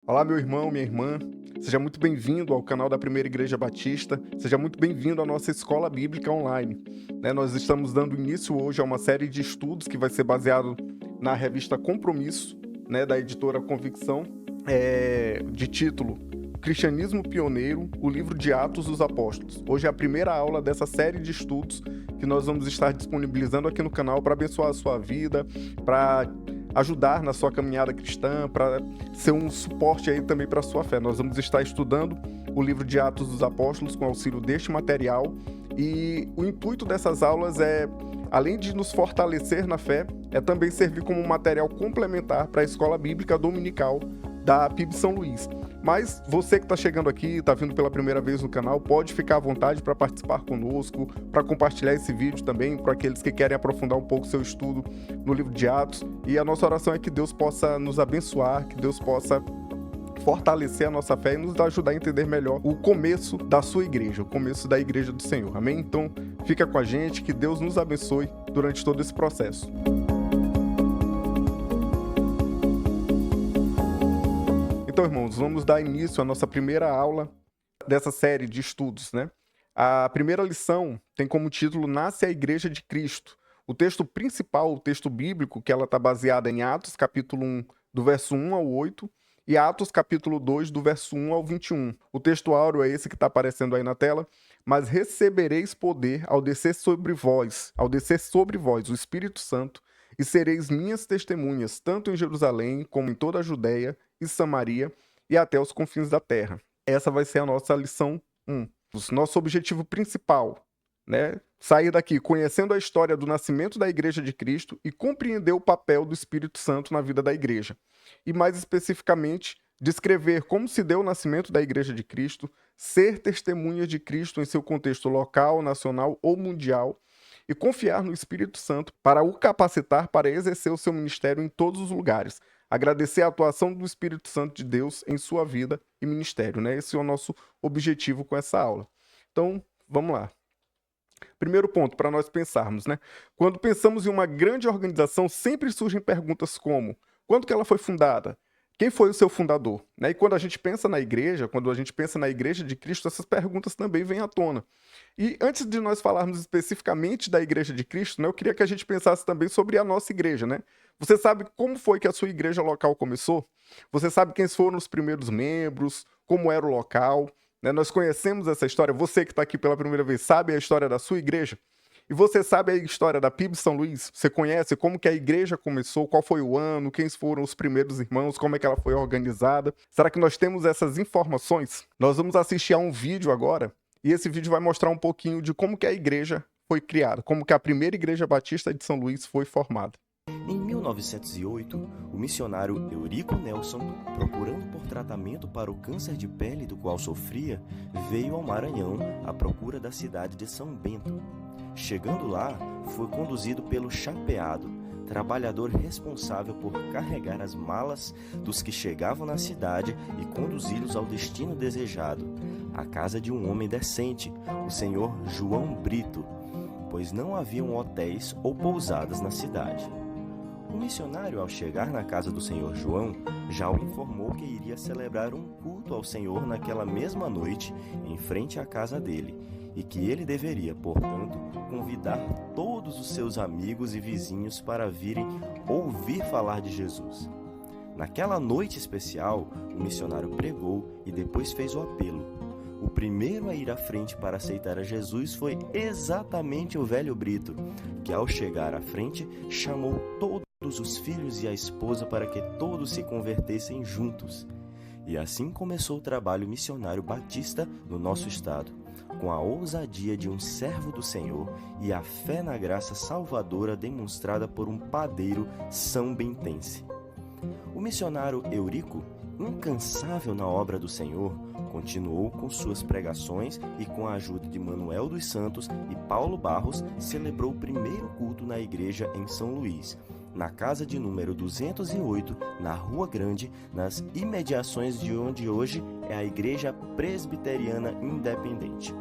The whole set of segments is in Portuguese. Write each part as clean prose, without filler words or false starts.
Olá, meu irmão, minha irmã. Seja muito bem-vindo ao canal da Primeira Igreja Batista. Seja muito bem-vindo à nossa escola bíblica online. Nós estamos dando início hoje a uma série de estudos que vai ser baseado na revista Compromisso, da editora Convicção, de título Cristianismo Pioneiro, o livro de Atos dos Apóstolos. Hoje é a primeira aula dessa série de estudos que nós vamos estar disponibilizando aqui no canal para abençoar a sua vida, para ajudar na sua caminhada cristã, para ser um suporte aí também para a sua fé. Nós vamos estar estudando o livro de Atos dos Apóstolos com auxílio deste material, e o intuito dessas aulas é, além de nos fortalecer na fé, é também servir como um material complementar para a escola bíblica dominical da PIB São Luís. Mas você que está chegando aqui, está vindo pela primeira vez no canal, pode ficar à vontade para participar conosco, para compartilhar esse vídeo também para aqueles que querem aprofundar um pouco o seu estudo no livro de Atos. E a nossa oração é que Deus possa nos abençoar, que Deus possa fortalecer a nossa fé e nos ajudar a entender melhor o começo da sua igreja, o começo da igreja do Senhor. Amém? Então, fica com a gente, que Deus nos abençoe durante todo esse processo. Então, irmãos, vamos dar início à nossa primeira aula dessa série de estudos, A primeira lição tem como título Nasce a Igreja de Cristo. O texto principal, o texto bíblico, que ela está baseada em Atos, capítulo 1, do verso 1 ao 8, e Atos, capítulo 2, do verso 1 ao 21. O texto áureo é esse que está aparecendo aí na tela. Mas recebereis poder ao descer sobre vós o Espírito Santo, e sereis minhas testemunhas, tanto em Jerusalém, como em toda a Judéia e Samaria, e até os confins da terra. Essa vai ser a nossa lição 1. Nosso objetivo principal, sair daqui conhecendo a história do nascimento da Igreja de Cristo e compreender o papel do Espírito Santo na vida da Igreja. E mais especificamente, descrever como se deu o nascimento da Igreja de Cristo, ser testemunha de Cristo em seu contexto local, nacional ou mundial, e confiar no Espírito Santo para o capacitar para exercer o seu ministério em todos os lugares. Agradecer a atuação do Espírito Santo de Deus em sua vida e ministério. Esse é o nosso objetivo com essa aula. Então, vamos lá. Primeiro ponto para nós pensarmos, Quando pensamos em uma grande organização, sempre surgem perguntas como: quando que ela foi fundada? Quem foi o seu fundador? E quando a gente pensa na igreja, quando a gente pensa na Igreja de Cristo, essas perguntas também vêm à tona. E antes de nós falarmos especificamente da Igreja de Cristo, eu queria que a gente pensasse também sobre a nossa igreja, Você sabe como foi que a sua igreja local começou? Você sabe quem foram os primeiros membros? Como era o local? Nós conhecemos essa história. Você que está aqui pela primeira vez sabe a história da sua igreja? E você sabe a história da PIB São Luís? Você conhece como que a igreja começou? Qual foi o ano? Quem foram os primeiros irmãos? Como é que ela foi organizada? Será que nós temos essas informações? Nós vamos assistir a um vídeo agora, e esse vídeo vai mostrar um pouquinho de como que a igreja foi criada, como que a primeira igreja batista de São Luís foi formada. Em 1908, o missionário Eurico Nelson, procurando por tratamento para o câncer de pele do qual sofria, veio ao Maranhão à procura da cidade de São Bento. Chegando lá, foi conduzido pelo chapeado, trabalhador responsável por carregar as malas dos que chegavam na cidade e conduzi-los ao destino desejado, a casa de um homem decente, o senhor João Brito, pois não haviam hotéis ou pousadas na cidade. O missionário, ao chegar na casa do senhor João, já o informou que iria celebrar um culto ao Senhor naquela mesma noite, em frente à casa dele, e que ele deveria, portanto, convidar todos os seus amigos e vizinhos para virem ouvir falar de Jesus. Naquela noite especial, o missionário pregou e depois fez o apelo. O primeiro a ir à frente para aceitar a Jesus foi exatamente o velho Brito, que ao chegar à frente chamou todos os filhos e a esposa para que todos se convertessem juntos. E assim começou o trabalho missionário batista no nosso estado, com a ousadia de um servo do Senhor e a fé na graça salvadora demonstrada por um padeiro são-bentense. O missionário Eurico, incansável na obra do Senhor, continuou com suas pregações e, com a ajuda de Manuel dos Santos e Paulo Barros, celebrou o primeiro culto na igreja em São Luís, na casa de número 208, na Rua Grande, nas imediações de onde hoje é a Igreja Presbiteriana Independente.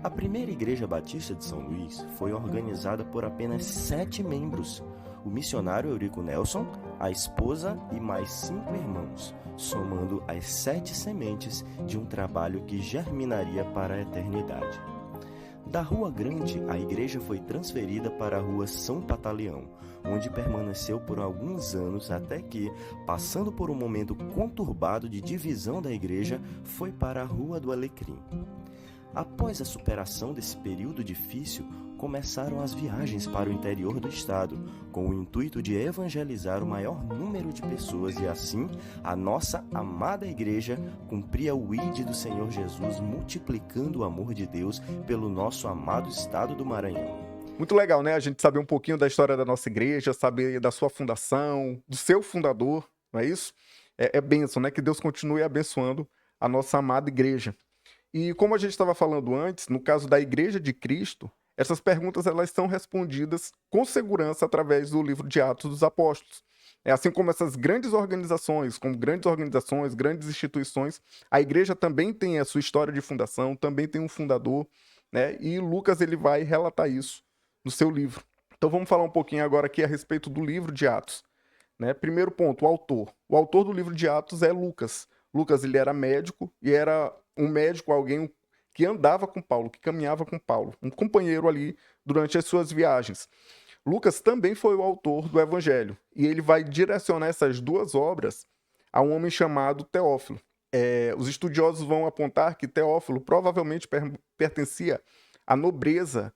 A primeira Igreja Batista de São Luís foi organizada por apenas 7 membros: o missionário Eurico Nelson, a esposa e mais 5 irmãos, somando as 7 sementes de um trabalho que germinaria para a eternidade. Da Rua Grande, a igreja foi transferida para a Rua São Pataleão, onde permaneceu por alguns anos até que, passando por um momento conturbado de divisão da igreja, foi para a Rua do Alecrim. Após a superação desse período difícil, começaram as viagens para o interior do estado, com o intuito de evangelizar o maior número de pessoas e assim a nossa amada igreja cumpria o ID do Senhor Jesus, multiplicando o amor de Deus pelo nosso amado estado do Maranhão. Muito legal, né? A gente saber um pouquinho da história da nossa igreja, saber da sua fundação, do seu fundador, não é isso? É bênção, né? Que Deus continue abençoando a nossa amada igreja. E como a gente estava falando antes, no caso da Igreja de Cristo, essas perguntas elas são respondidas com segurança através do livro de Atos dos Apóstolos. É assim como essas grandes organizações, grandes instituições, a igreja também tem a sua história de fundação, também tem um fundador, né? E Lucas ele vai relatar isso no seu livro. Então vamos falar um pouquinho agora aqui a respeito do livro de Atos, né? Primeiro ponto, o autor. O autor do livro de Atos é Lucas. Lucas ele era médico e era um médico, alguém que andava com Paulo, que caminhava com Paulo, um companheiro ali durante as suas viagens. Lucas também foi o autor do Evangelho e ele vai direcionar essas 2 obras a um homem chamado Teófilo. Os estudiosos vão apontar que Teófilo provavelmente pertencia à nobreza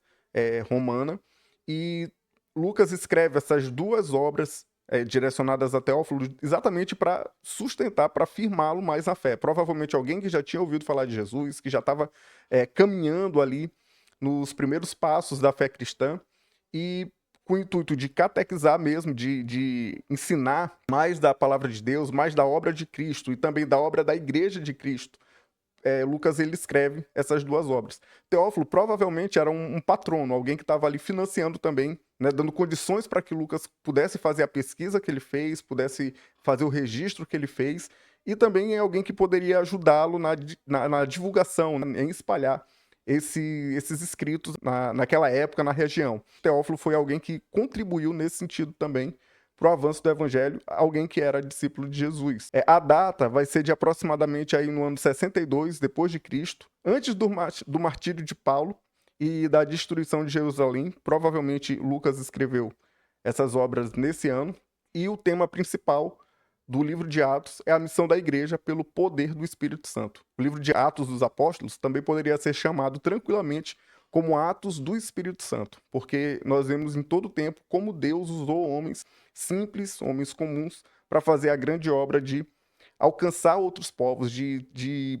romana e Lucas escreve essas 2 obras direcionadas a Teófilo exatamente para sustentar, para firmá-lo mais na fé. Provavelmente alguém que já tinha ouvido falar de Jesus, que já estava caminhando ali nos primeiros passos da fé cristã e com o intuito de catequizar mesmo, de ensinar mais da palavra de Deus, mais da obra de Cristo e também da obra da Igreja de Cristo. Lucas ele escreve essas 2 obras. Teófilo provavelmente era um patrono, alguém que estava ali financiando também, né, dando condições para que Lucas pudesse fazer a pesquisa que ele fez, pudesse fazer o registro que ele fez, e também é alguém que poderia ajudá-lo na divulgação, né, em espalhar esses escritos naquela época na região. Teófilo foi alguém que contribuiu nesse sentido também para o avanço do evangelho, alguém que era discípulo de Jesus. A data vai ser de aproximadamente aí no ano 62 depois de Cristo, antes do martírio de Paulo e da destruição de Jerusalém. Provavelmente Lucas escreveu essas obras nesse ano e o tema principal do livro de Atos é a missão da igreja pelo poder do Espírito Santo. O livro de Atos dos Apóstolos também poderia ser chamado tranquilamente como Atos do Espírito Santo, porque nós vemos em todo o tempo como Deus usou homens simples, homens comuns, para fazer a grande obra de alcançar outros povos, de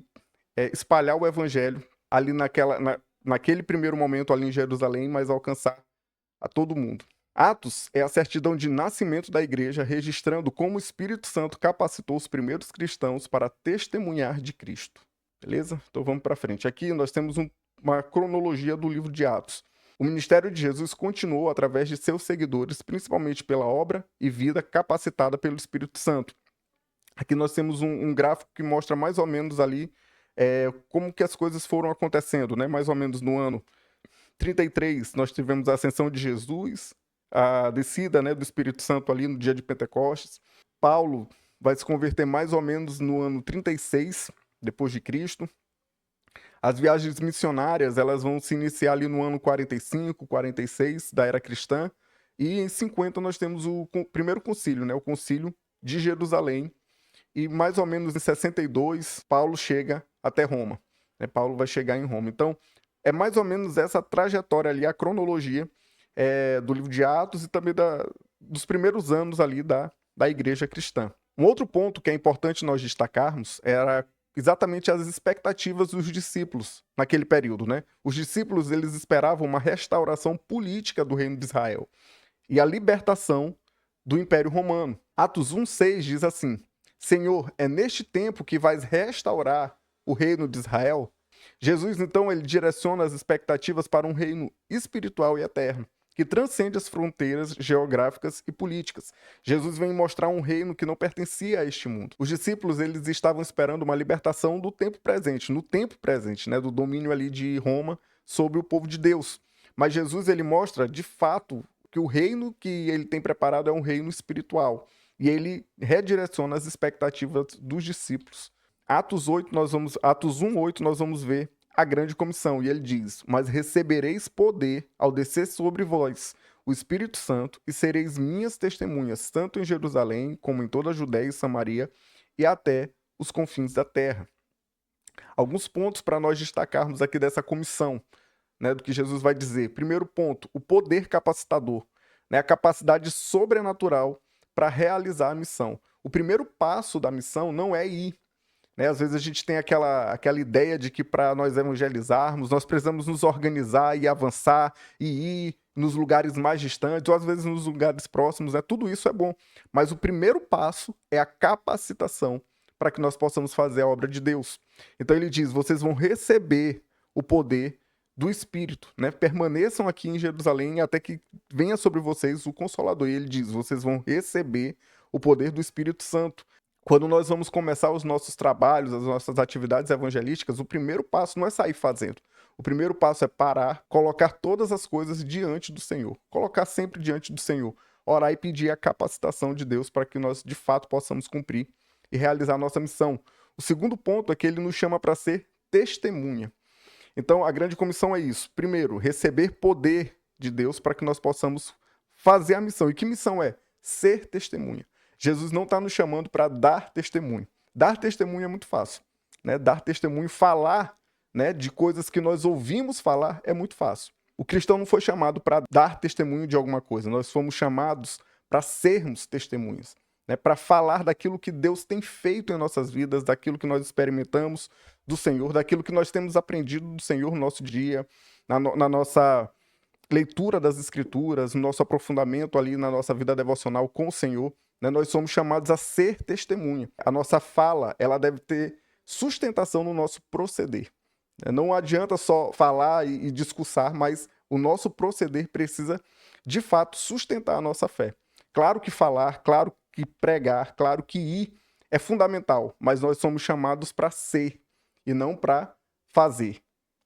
espalhar o evangelho ali naquele primeiro momento ali em Jerusalém, mas alcançar a todo mundo. Atos é a certidão de nascimento da igreja, registrando como o Espírito Santo capacitou os primeiros cristãos para testemunhar de Cristo. Beleza? Então vamos para frente. Aqui nós temos uma cronologia do livro de Atos. O ministério de Jesus continuou através de seus seguidores, principalmente pela obra e vida capacitada pelo Espírito Santo. Aqui nós temos um gráfico que mostra mais ou menos ali como que as coisas foram acontecendo, né? Mais ou menos no ano 33, nós tivemos a ascensão de Jesus, a descida, né, do Espírito Santo ali no dia de Pentecostes. Paulo vai se converter mais ou menos no ano 36, depois de Cristo. As viagens missionárias elas vão se iniciar ali no ano 45, 46 da era cristã. E em 50 nós temos o primeiro concílio, né, o concílio de Jerusalém. E mais ou menos em 62, Paulo chega até Roma. Paulo vai chegar em Roma. Então, é mais ou menos essa trajetória ali, a cronologia do livro de Atos e também dos primeiros anos ali da igreja cristã. Um outro ponto que é importante nós destacarmos era exatamente as expectativas dos discípulos naquele período, né? Os discípulos eles esperavam uma restauração política do reino de Israel e a libertação do Império Romano. Atos 1:6 diz assim: Senhor, é neste tempo que vais restaurar o reino de Israel? Jesus, então, ele direciona as expectativas para um reino espiritual e eterno, que transcende as fronteiras geográficas e políticas. Jesus vem mostrar um reino que não pertencia a este mundo. Os discípulos eles estavam esperando uma libertação do tempo presente, no tempo presente, né, do domínio ali de Roma sobre o povo de Deus. Mas Jesus ele mostra, de fato, que o reino que ele tem preparado é um reino espiritual. e ele redireciona as expectativas dos discípulos. Atos 1:8, nós vamos ver a grande comissão, e ele diz: mas recebereis poder ao descer sobre vós o Espírito Santo, e sereis minhas testemunhas, tanto em Jerusalém, como em toda a Judéia e Samaria, e até os confins da terra. Alguns pontos para nós destacarmos aqui dessa comissão, né, do que Jesus vai dizer. Primeiro ponto, o poder capacitador, né, a capacidade sobrenatural para realizar a missão. O primeiro passo da missão não é ir. Né? Às vezes a gente tem aquela ideia de que para nós evangelizarmos, nós precisamos nos organizar e avançar e ir nos lugares mais distantes, ou às vezes nos lugares próximos. Né? Tudo isso é bom. Mas o primeiro passo é a capacitação para que nós possamos fazer a obra de Deus. Então ele diz, vocês vão receber o poder do Espírito, né? Permaneçam aqui em Jerusalém até que venha sobre vocês o Consolador. E ele diz, vocês vão receber o poder do Espírito Santo. Quando nós vamos começar os nossos trabalhos, as nossas atividades evangelísticas, o primeiro passo não é sair fazendo. O primeiro passo é parar, colocar todas as coisas diante do Senhor. Colocar sempre diante do Senhor. Orar e pedir a capacitação de Deus para que nós, de fato, possamos cumprir e realizar a nossa missão. O segundo ponto é que ele nos chama para ser testemunha. Então, a grande comissão é isso. Primeiro, receber poder de Deus para que nós possamos fazer a missão. E que missão é? Ser testemunha. Jesus não está nos chamando para dar testemunho. Dar testemunho é muito fácil. Né? Dar testemunho, falar, né, de coisas que nós ouvimos falar é muito fácil. O cristão não foi chamado para dar testemunho de alguma coisa. Nós fomos chamados para sermos testemunhas. Né, para falar daquilo que Deus tem feito em nossas vidas, daquilo que nós experimentamos do Senhor, daquilo que nós temos aprendido do Senhor no nosso dia, na nossa leitura das Escrituras, no nosso aprofundamento ali na nossa vida devocional com o Senhor. Né, nós somos chamados a ser testemunha. A nossa fala, ela deve ter sustentação no nosso proceder. Não adianta só falar e discursar, mas o nosso proceder precisa, de fato, sustentar a nossa fé. Claro que falar, claro que pregar, claro que ir é fundamental, mas nós somos chamados para ser e não para fazer.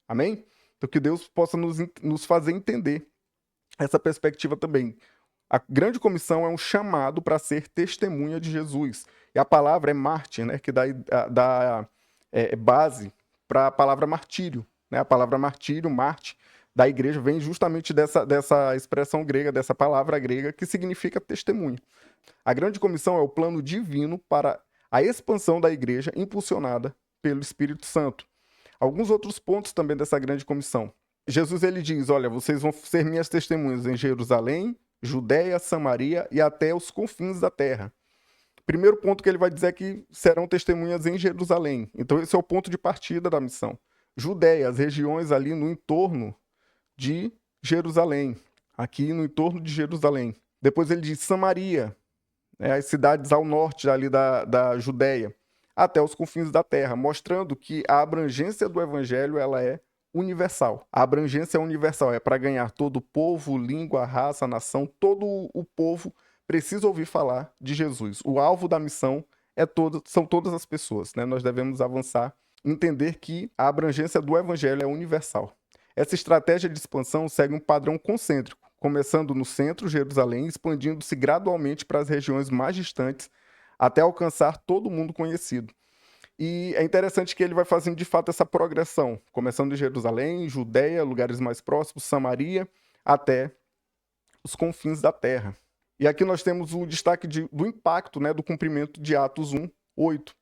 Amém? Então que Deus possa nos fazer entender essa perspectiva também. A grande comissão é um chamado para ser testemunha de Jesus. E a palavra é mártir, né, que dá base para a palavra martírio. Né? A palavra martírio, mártir, da igreja, vem justamente dessa expressão grega, dessa palavra grega, que significa testemunha. A grande comissão é o plano divino para a expansão da igreja impulsionada pelo Espírito Santo. Alguns outros pontos também dessa grande comissão. Jesus ele diz, olha, vocês vão ser minhas testemunhas em Jerusalém, Judéia, Samaria e até os confins da terra. Primeiro ponto que ele vai dizer é que serão testemunhas em Jerusalém. Então esse é o ponto de partida da missão. Judéia, as regiões ali no entorno de Jerusalém, aqui no entorno de Jerusalém. Depois ele diz Samaria, as cidades ao norte ali da Judéia, até os confins da terra, mostrando que a abrangência do evangelho ela é universal. A abrangência é universal, é para ganhar todo o povo, língua, raça, nação, todo o povo precisa ouvir falar de Jesus. O alvo da missão são todas as pessoas. Né? Nós devemos avançar, entender que a abrangência do evangelho é universal. Essa estratégia de expansão segue um padrão concêntrico, começando no centro, Jerusalém, expandindo-se gradualmente para as regiões mais distantes, até alcançar todo mundo conhecido. E é interessante que ele vai fazendo de fato essa progressão, começando em Jerusalém, Judéia, lugares mais próximos, Samaria, até os confins da terra. E aqui nós temos o destaque do impacto, né, do cumprimento de Atos 1:8.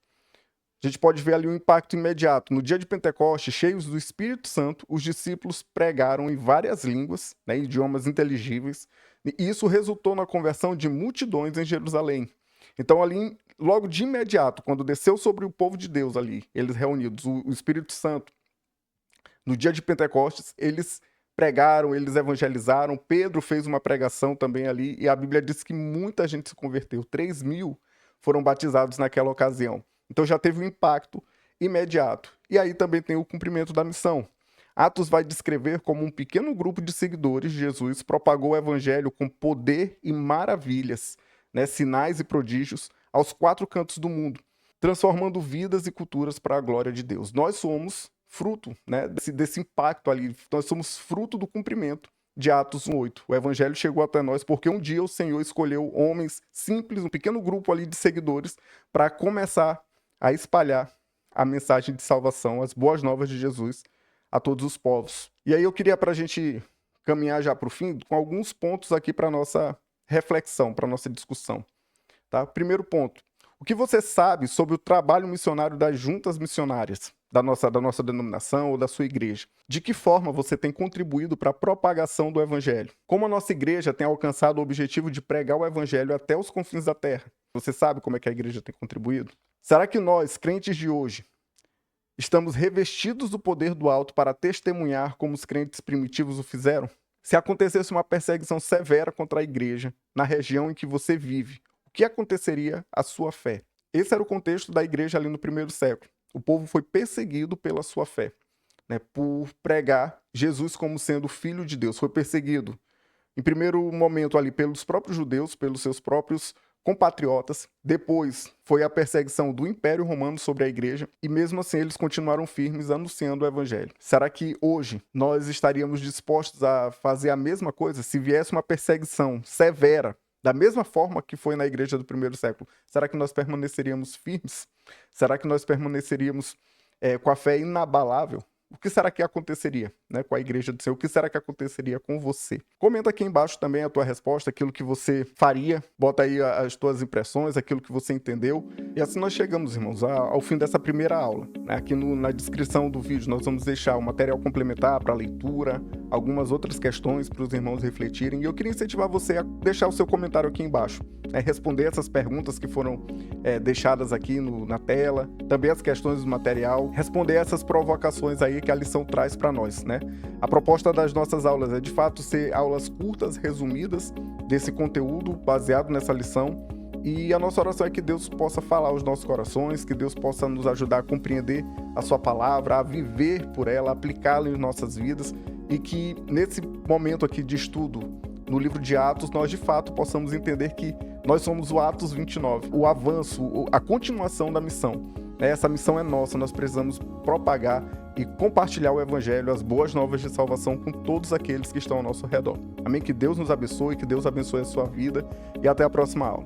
A gente pode ver ali um impacto imediato. No dia de Pentecostes, cheios do Espírito Santo, os discípulos pregaram em várias línguas, né, idiomas inteligíveis, e isso resultou na conversão de multidões em Jerusalém. Então ali, logo de imediato, quando desceu sobre o povo de Deus ali, eles reunidos, o Espírito Santo, no dia de Pentecostes, eles pregaram, eles evangelizaram, Pedro fez uma pregação também ali, e a Bíblia diz que muita gente se converteu, 3.000 foram batizados naquela ocasião. Então já teve um impacto imediato. E aí também tem o cumprimento da missão. Atos vai descrever como um pequeno grupo de seguidores de Jesus propagou o evangelho com poder e maravilhas, né, sinais e prodígios aos 4 cantos do mundo, transformando vidas e culturas para a glória de Deus. Nós somos fruto, né, desse impacto ali, nós somos fruto do cumprimento de Atos 1:8. O evangelho chegou até nós porque um dia o Senhor escolheu homens simples, um pequeno grupo ali de seguidores, para começar a espalhar a mensagem de salvação, as boas novas de Jesus a todos os povos. E aí eu queria, para a gente caminhar já para o fim, com alguns pontos aqui para nossa reflexão, para nossa discussão. Tá? Primeiro ponto. O que você sabe sobre o trabalho missionário das juntas missionárias da nossa denominação ou da sua igreja? De que forma você tem contribuído para a propagação do evangelho? Como a nossa igreja tem alcançado o objetivo de pregar o evangelho até os confins da terra? Você sabe como é que a igreja tem contribuído? Será que nós, crentes de hoje, estamos revestidos do poder do alto para testemunhar como os crentes primitivos o fizeram? Se acontecesse uma perseguição severa contra a igreja na região em que você vive, o que aconteceria à sua fé? Esse era o contexto da igreja ali no primeiro século. O povo foi perseguido pela sua fé, né, por pregar Jesus como sendo filho de Deus. Foi perseguido, em primeiro momento, ali pelos próprios judeus, pelos seus próprios compatriotas. Depois foi a perseguição do Império Romano sobre a igreja. E mesmo assim eles continuaram firmes anunciando o evangelho. Será que hoje nós estaríamos dispostos a fazer a mesma coisa? Se viesse uma perseguição severa, da mesma forma que foi na igreja do primeiro século, será que nós permaneceríamos firmes? Será que nós permaneceríamos com a fé inabalável? O que será que aconteceria, né, com a igreja do Senhor? O que será que aconteceria com você? Comenta aqui embaixo também a tua resposta, aquilo que você faria. Bota aí as tuas impressões, aquilo que você entendeu. E assim nós chegamos, irmãos, ao fim dessa primeira aula. Aqui na descrição do vídeo nós vamos deixar o material complementar para leitura, algumas outras questões para os irmãos refletirem. E eu queria incentivar você a deixar o seu comentário aqui embaixo, responder essas perguntas que foram deixadas aqui na tela, também as questões do material, responder essas provocações aí que a lição traz para nós, né? A proposta das nossas aulas é, de fato, ser aulas curtas, resumidas, desse conteúdo baseado nessa lição. E a nossa oração é que Deus possa falar aos nossos corações, que Deus possa nos ajudar a compreender a sua palavra, a viver por ela, a aplicá-la em nossas vidas, e que nesse momento aqui de estudo no livro de Atos, nós de fato possamos entender que nós somos o Atos 29, o avanço, a continuação da missão. Essa missão é nossa, nós precisamos propagar e compartilhar o evangelho, as boas novas de salvação com todos aqueles que estão ao nosso redor. Amém? Que Deus nos abençoe, que Deus abençoe a sua vida e até a próxima aula.